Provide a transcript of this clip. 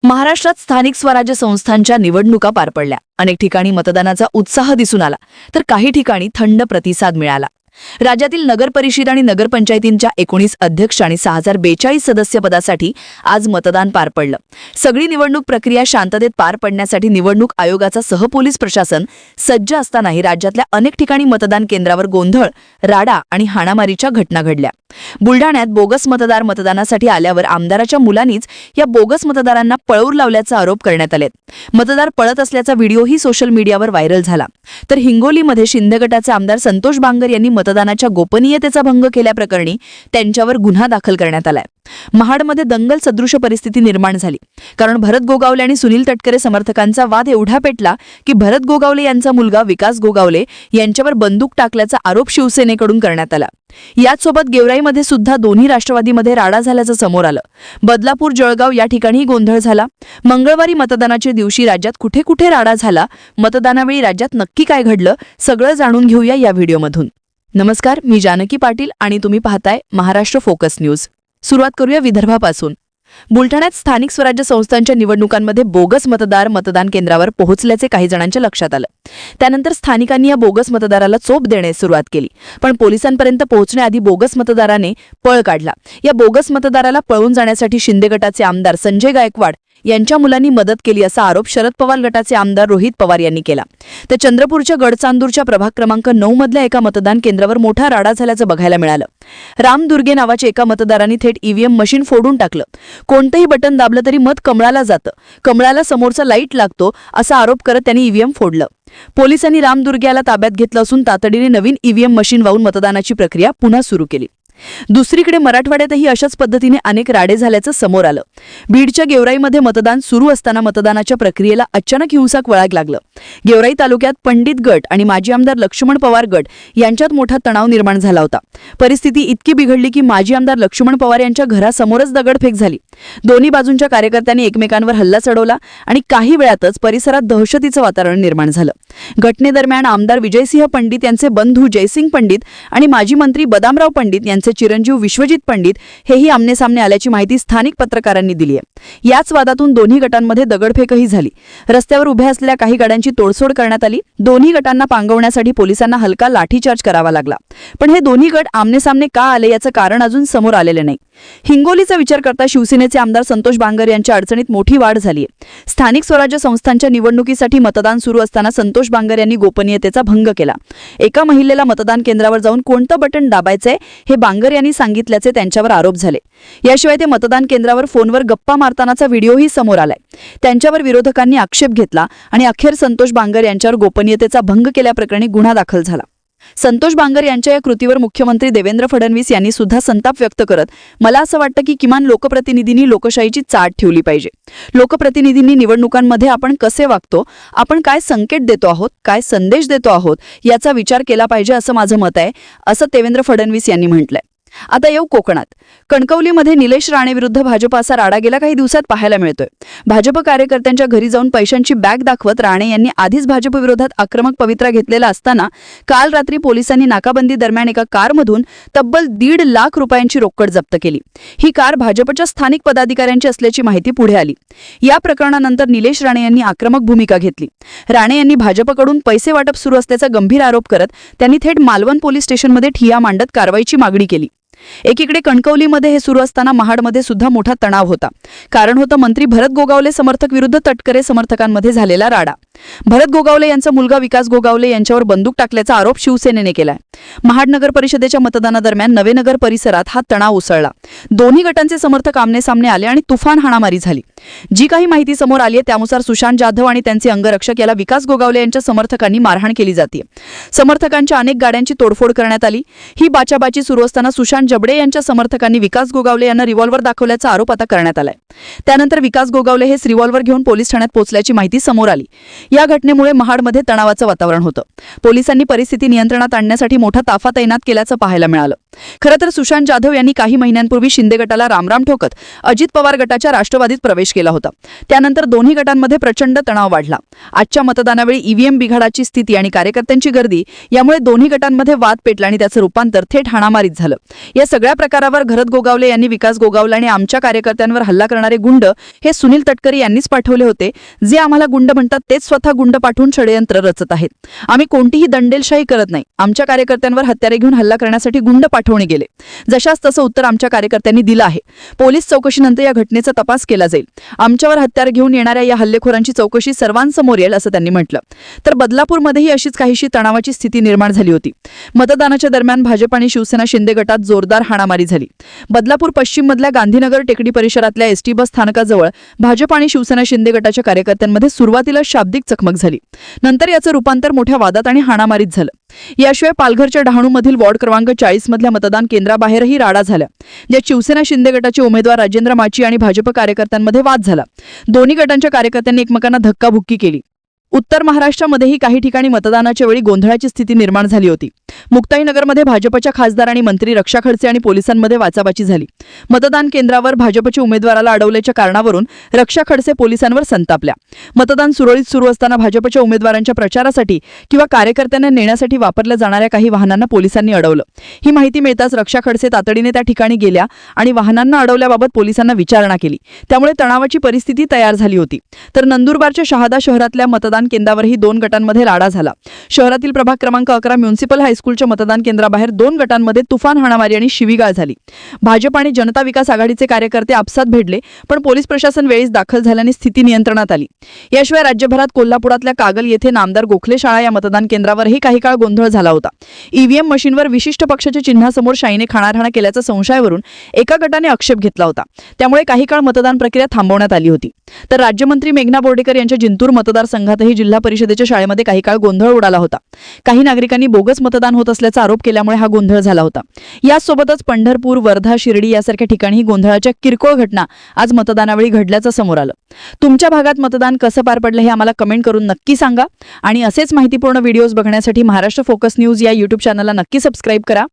महाराष्ट्रात स्थानिक स्वराज्य संस्थांच्या निवडणुका पार पडल्या। अनेक ठिकाणी मतदानाचा उत्साह दिसून आला, तर काही ठिकाणी थंड प्रतिसाद मिळाला। राज्यातील नगर परिषद आणि नगरपंचायतींच्या 19 अध्यक्ष आणि 6042 सदस्य पदासाठी आज मतदान पार पडलं। सगळी निवडणूक प्रक्रिया शांततेत पार पडण्यासाठी निवडणूक आयोगाचा सहपोलीस प्रशासन सज्ज असतानाही राज्यातल्या अनेक ठिकाणी मतदान केंद्रावर गोंधळ, राडा आणि हाणामारीच्या घटना घडल्या। बुलढाण्यात बोगस मतदार मतदानासाठी आल्यावर आमदाराच्या मुलांनीच या बोगस मतदारांना पळवून लावल्याचा आरोप करण्यात आले। मतदार पळत असल्याचा व्हिडिओही सोशल मीडियावर व्हायरल झाला। तर हिंगोलीमध्ये शिंदे गटाचे आमदार संतोष बांगर यांनी मतदानाच्या गोपनीयतेचा भंग केल्याप्रकरणी त्यांच्यावर गुन्हा दाखल करण्यात आलाय। महाडमध्ये दंगल सदृश परिस्थिती निर्माण झाली, कारण भरत गोगावले आणि सुनील तटकरे समर्थकांचा वाद एवढा पेटला की भरत गोगावले यांचा मुलगा विकास गोगावले यांच्यावर बंदूक टाकल्याचा आरोप शिवसेनेकडून करण्यात आला। याचसोबत गेवराईमध्ये सुद्धा दोन्ही राष्ट्रवादीमध्ये राडा झाल्याचं समोर आलं। बदलापूर, जळगाव या ठिकाणी गोंधळ झाला। मंगळवारी मतदानाच्या दिवशी राज्यात कुठे कुठे राडा झाला, मतदानावेळी राज्यात नक्की काय घडलं, सगळं जाणून घेऊया या व्हिडिओमधून। नमस्कार, मी जानकी पाटील आणि तुम्ही पाहताय महाराष्ट्र फोकस न्यूज। सुरुवात करूया विदर्भापासून। बुलढाण्यात स्थानिक स्वराज्य संस्थांच्या निवडणुकांमध्ये बोगस मतदार मतदान केंद्रावर पोहोचल्याचे काही जणांच्या लक्षात आलं। त्यानंतर स्थानिकांनी या बोगस मतदाराला चोप देण्यास सुरुवात केली, पण पोलिसांपर्यंत पोहोचण्याआधी बोगस मतदाराने पळ काढला। या बोगस मतदाराला पळून जाण्यासाठी शिंदे गटाचे आमदार संजय गायकवाड यांच्या मुलांनी मदत केली असा आरोप शरद पवार गटाचे आमदार रोहित पवार यांनी केला। तर चंद्रपूरच्या गडचांदूरच्या प्रभाग क्रमांक 9 मधल्या एका मतदान केंद्रावर मोठा राडा झाल्याचं बघायला मिळालं। राम दुर्गे नावाच्या एका मतदारांनी थेट ईव्हीएम मशीन फोडून टाकलं। कोणतंही बटन दाबलं तरी मत कमळाला जातं, कमळाला समोरचा लाईट लागतो असा आरोप करत त्यांनी ईव्हीएम फोडलं। पोलिसांनी राम दुर्गेला ताब्यात घेतलं असून तातडीने नवीन ईव्हीएम मशीन वाहून मतदानाची प्रक्रिया पुन्हा सुरू केली। दुसरीकडे मराठवाड्यातही अशाच पद्धतीने अनेक राडे झाल्याचं समोर आलं। बीडच्या गेवराईमध्ये मतदान सुरू असताना मतदानाच्या प्रक्रियेला अचानक हिंसक वळण लागलं। गेवराई तालुक्यात पंडित गट आणि माजी आमदार लक्ष्मण पवार गट यांच्यात मोठा तणाव निर्माण झाला होता। परिस्थिती इतकी बिघडली की माजी आमदार लक्ष्मण पवार यांच्या घरासमोरच दगडफेक झाली। दोन्ही बाजूंच्या कार्यकर्त्यांनी एकमेकांवर हल्ला चढवला आणि काही वेळातच परिसरात दहशतीचं वातावरण निर्माण झालं। घटनेदरम्यान आमदार विजयसिंह पंडित यांचे बंधू जयसिंग पंडित आणि माजी मंत्री बदामराव पंडित यांचे चिरंजीव विश्वजित पंडित हेही आमनेसामने आल्याची माहिती स्थानिक पत्रकारांनी दिली आहे। याच वादातून दोन्ही गटांमध्ये दगडफेकही झाली। रस्त्यावर उभ्या असलेल्या काही गाड्यांची तोडफोड करण्यात आली। दोन्ही गटांना पांगवण्यासाठी पोलिसांना हलका लाठीचार्ज करावा लागला, पण हे दोन्ही गट आमनेसामने का आले याचं कारण अजून समोर आलेले नाही। हिंगोलीचा विचार करता शिवसेनेचे आमदार संतोष बांगर यांच्या अडचणीत मोठी वाढ झाली आहे। स्थानिक स्वराज्य संस्थांच्या निवडणुकीसाठी मतदान सुरू असताना संतोष बांगर यांनी गोपनीयतेचा भंग केला। एका महिलेला मतदान केंद्रावर जाऊन कोणतं बटन दाबायचंय हे बांगर यांनी सांगितल्याचे त्यांच्यावर आरोप झाले। याशिवाय ते मतदान केंद्रावर फोनवर गप्पा मारतानाचा व्हिडिओही समोर आलाय। त्यांच्यावर विरोधकांनी आक्षेप घेतला आणि अखेर संतोष बांगर यांच्यावर गोपनीयतेचा भंग केल्याप्रकरणी गुन्हा दाखल झाला। संतोष बांगर यांच्या या कृतीवर मुख्यमंत्री देवेंद्र फडणवीस यांनी सुद्धा संताप व्यक्त करत, मला असं वाटतं की किमान लोकप्रतिनिधींनी लोकशाहीची चाट ठेवली पाहिजे। लोकप्रतिनिधींनी निवडणुकांमध्ये आपण कसे वागतो, आपण काय संकेत देतो आहोत, काय संदेश देतो आहोत याचा विचार केला पाहिजे असं माझं मत आहे, असं देवेंद्र फडणवीस यांनी म्हटलंय। आता येऊ कोकणात। कणकवलीमध्ये निलेश राणे विरुद्ध भाजप असा राडा गेल्या काही दिवसात पाहायला मिळतोय। भाजप कार्यकर्त्यांच्या घरी जाऊन पैशांची बॅग दाखवत राणे यांनी आधीच भाजप विरोधात आक्रमक पवित्रा घेतलेला असताना काल रात्री पोलिसांनी नाकाबंदी दरम्यान एका कारमधून तब्बल 1.5 लाख रुपयांची रोकड जप्त केली। ही कार भाजपच्या स्थानिक पदाधिकाऱ्यांची असल्याची माहिती पुढे आली। या प्रकरणानंतर निलेश राणे यांनी आक्रमक भूमिका घेतली। राणे यांनी भाजपकडून पैसे वाटप सुरू असल्याचा गंभीर आरोप करत त्यांनी थेट मालवण पोलीस स्टेशनमध्ये ठिय्या मांडत कारवाईची मागणी केली। एकीकडे कणकवलीमध्ये हे सुरू असताना महाडमध्ये सुद्धा मोठा तणाव होता। कारण होतं मंत्री भरत गोगावले समर्थक विरुद्ध तटकरे समर्थकांमध्ये झालेला राडा। भरत गोगावले यांचा मुलगा विकास गोगावले यांच्यावर बंदूक टाकल्याचा आरोप शिवसेनेने केलाय। महाड नगर परिषदेच्या मतदानादरम्यान नवेनगर परिसरात हा तणाव उसळला। दोन्ही गटांचे समर्थक आमनेसामने आले आणि तुफान हाणामारी झाली। जी काही माहिती समोर आली त्यानुसार सुशांत जाधव आणि त्यांचे अंगरक्षक याला विकास गोगावले यांच्या समर्थकांनी मारहाण केली जाते। समर्थकांच्या अनेक गाड्यांची तोडफोड करण्यात आली। ही बाचाबाची सुरू असताना सुशांत जबडे यांच्या समर्थकांनी विकास गोगावले यांना रिव्हॉल्वर दाखवल्याचा आरोप आता करण्यात आलाय। त्यानंतर विकास गोगावले हेच रिव्हॉल्वर घेऊन पोलीस ठाण्यात पोहोचल्याची माहिती समोर आली। या घटनेमुळे महाडमध्ये तणावाचं वातावरण होतं. पोलिसांनी परिस्थिती नियंत्रणात आणण्यासाठी मोठा ताफा तैनात केल्याचं पाहायला मिळालं. खरं तर सुशांत जाधव यांनी काही महिन्यांपूर्वी शिंदे गटाला रामराम ठोकत अजित पवार गटाच्या राष्ट्रवादीत प्रवेश केला होता. त्यानंतर दोन्ही गटांमध्ये प्रचंड तणाव वाढला. आजच्या मतदानावेळी ईव्हीएम बिघाडाची स्थिती आणि कार्यकर्त्यांची गर्दी यामुळे दोन्ही गटांमध्ये वाद पेटला आणि त्याचं रूपांतर थेट हाणामारीत झालं. या सगळ्या प्रकारावर घरत गोगावले यांनी विकास गोगावले आणि आमच्या कार्यकर्त्यांवर हल्ला करणारे गुंड हे सुनील तटकरे यांनीच पाठवले होते. जे आम्हाला गुंड म्हणतात तेच स्वतः गुंड पाठवून षडयंत्र रचत आहेत. आम्ही कोणतीही दंडेलशाही करत नाही. आमच्या कार्यकर्त्यांवर हत्यारे घेऊन हल्ला करण्यासाठी गुंड पाठवणे गेले. जशास तसं उत्तर आमच्या कार्यकर्त्यांनी दिलं आहे. पोलीस चौकशीनंतर या घटनेचा तपास केला जाईल. आमच्यावर हत्यार घेऊन येणाऱ्या या हल्लेखोरांची चौकशी सर्वांसमोर येईल असं त्यांनी म्हटलं. तर बदलापूरमध्येही अशीच काहीशी तणावाची स्थिती निर्माण झाली होती. मतदानाच्या दरम्यान भाजप आणि शिवसेना शिंदे गटात जोरदार हाणामारी झाली. बदलापूर पश्चिममधल्या गांधीनगर टेकडी परिसरातल्या एसटी बस स्थानकाजवळ भाजप आणि शिवसेना शिंदे गटाच्या कार्यकर्त्यांमध्ये सुरुवातीला शाब्दिक चकमक झाली. नंतर याचं रूपांतर मोठ्या वादात आणि हाणामारीत झालं. याशिवाय पालघरच्या डहाणूमधील वॉर्ड क्रमांक 40 मधल्या मतदान केंद्राबाहेरही राडा झाला, ज्यात शिवसेना शिंदे गटाचे उमेदवार राजेंद्र माची आणि भाजप कार्यकर्त्यांमध्ये वाद झाला. दोन्ही गटांच्या कार्यकर्त्यांनी एकमेकांना धक्काबुक्की केली. उत्तर महाराष्ट्रामध्येही काही ठिकाणी मतदानाच्या वेळी गोंधळाची स्थिती निर्माण झाली होती. मुक्ताईनगरमध्ये भाजपच्या खासदार आणि मंत्री रक्षा खडसे आणि पोलिसांमध्ये वाचावाची झाली. मतदान केंद्रावर भाजपच्या उमेदवाराला अडवल्याच्या कारणावरून रक्षा खडसे पोलिसांवर संतापल्या. मतदान सुरळीत सुरू असताना भाजपच्या उमेदवारांच्या प्रचारासाठी किंवा कार्यकर्त्यांना नेण्यासाठी वापरल्या जाणाऱ्या काही वाहनांना पोलिसांनी अडवलं. ही माहिती मिळताच रक्षा खडसे तातडीने त्या ठिकाणी गेल्या आणि वाहनांना अडवल्याबाबत पोलिसांना विचारणा केली. त्यामुळे तणावाची परिस्थिती तयार झाली होती. तर नंदुरबारच्या शहादा शहरातल्या मतदान केंद्रावरही दोन गटांमध्ये राडा झाला. शहरातील प्रभाग क्रमांक 11 म्युनिसिपल हायस्कूलच्या मतदान केंद्राबाहेर दोन गटांमध्ये तुफान हाणामारी आणि शिवीगाळ झाली. भाजप आणि जनता विकास आघाडीचे कार्यकर्ते आपसात भिडले, पण पोलीस प्रशासन वेळीच दाखल झाल्याने स्थिती नियंत्रणात आली. याशिवाय राज्यभरात कोल्हापुरातल्या कागल येथे नामदार गोखले शाळा या मतदान केंद्रावरही काही काळ गोंधळ झाला होता. ईव्हीएम मशीनवर विशिष्ट पक्षाच्या चिन्हासमोर शाईने खाणारहाणा केल्याच्या संशयावरून एका गटाने आक्षेप घेतला होता. त्यामुळे काही काळ मतदान प्रक्रिया थांबवण्यात आली होती. तर राज्यमंत्री मेघना बोर्डीकर यांच्या जिंतूर मतदारसंघातही जिल्हा परिषदेच्या शाळेमध्ये काही काळ गोंधळ उडाला होता. काही नागरिकांनी बोगस मतदान होत असल्याचा आरोप केल्यामुळे हा गोंधळ झाला होता. यासोबतच पंढरपूर, वर्धा, शिर्डी यासारख्या ठिकाणी गोंधळाच्या किरकोळ घटना आज मतदानावेळी घडल्याचं समोर आलं. तुमच्या भागात मतदान कसं पार पडलं हे आम्हाला कमेंट करून नक्की सांगा. आणि असेच माहितीपूर्ण व्हिडिओज बघण्यासाठी महाराष्ट्र फोकस न्यूज या YouTube चॅनलला नक्की सबस्क्राईब करा.